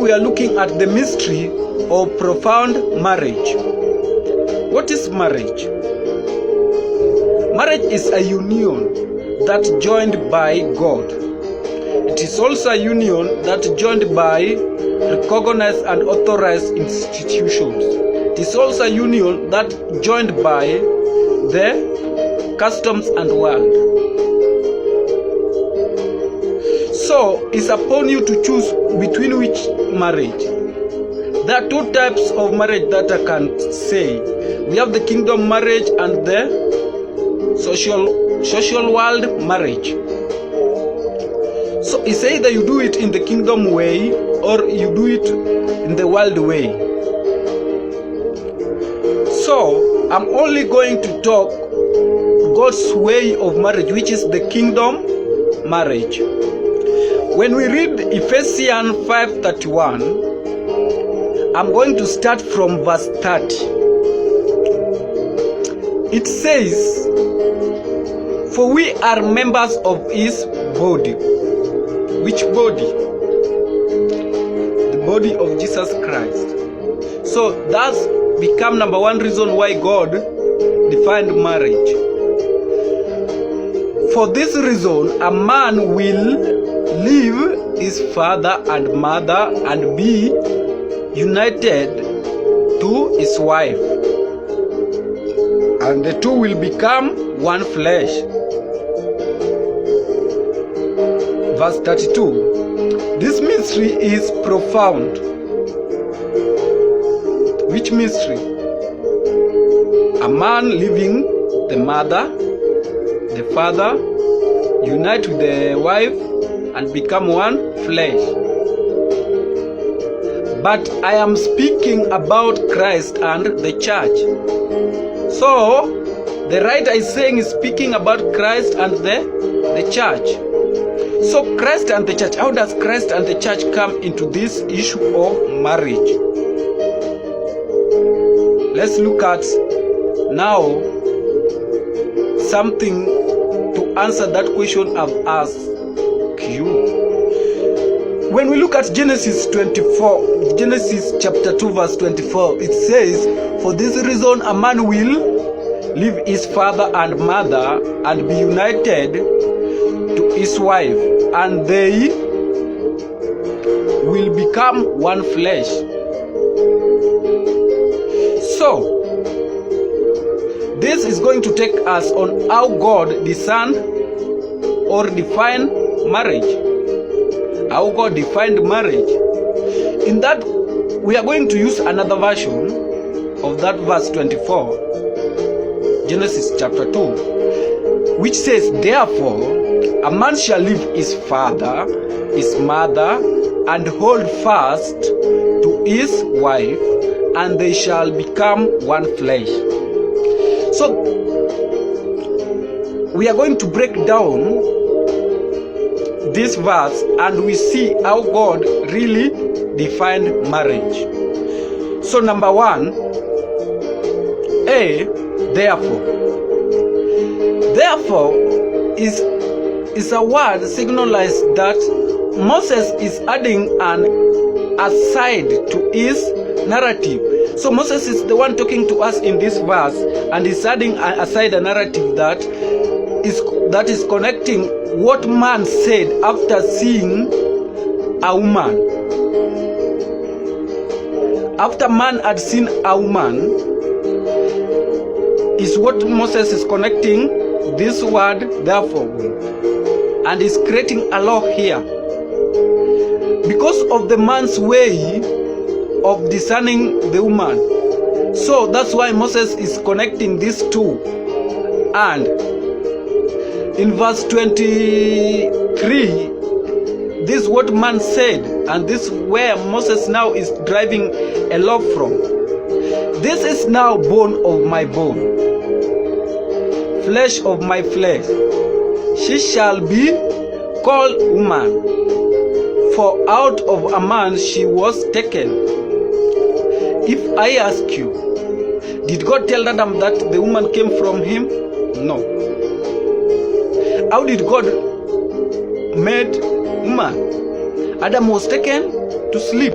we are looking at the mystery of profound marriage. What is marriage? Marriage is a union that joined by God. It is also a union that joined by recognized and authorized institutions. It is also a union that joined by the customs and world. So it's upon you to choose between which marriage. There are two types of marriage that I can say. We have the kingdom marriage and the social world marriage. So it's either you do it in the kingdom way or you do it in the world way. So I'm only going to talk God's way of marriage, which is the kingdom marriage. When we read Ephesians 5:31, I'm going to start from verse 30. It says, "For we are members of his body." Which body? The body of Jesus Christ. So that's become number one reason why God defined marriage. For this reason, a man will leave his father and mother and be united to his wife, and the two will become one flesh. Verse 32. This mystery is profound. Which mystery? A man leaving the mother, the father, unite with the wife and become one flesh. But I am speaking about Christ and the church. So the writer is saying is speaking about Christ and the church. So Christ and the church, how does Christ and the church come into this issue of marriage? Let's look at now something to answer that question I've asked you. When we look at Genesis chapter 2 verse 24, it says, "For this reason a man will leave his father and mother and be united to his wife, and they will become one flesh." So this is going to take us on how God discerned or defined marriage. How God defined marriage. In that, we are going to use another version of that verse 24, Genesis chapter 2, which says, "Therefore a man shall leave his father, his mother, and hold fast to his wife, and they shall become one flesh." So we are going to break down this verse and we see how God really defined marriage. So number one, therefore. Therefore is a word signalized that Moses is adding an aside to his narrative. So Moses is the one talking to us in this verse, and is adding aside a narrative that is connecting what man said after seeing a woman. After man had seen a woman, is what Moses is connecting this word therefore with, and is creating a law here because of the man's way of discerning the woman. So that's why Moses is connecting these two. And in verse 23, this is what man said, and this is where Moses now is driving a law from. "This is now bone of my bone, flesh of my flesh. She shall be called woman, for out of a man she was taken." If I ask you, did God tell Adam that the woman came from him? No. How did God made woman? Adam was taken to sleep.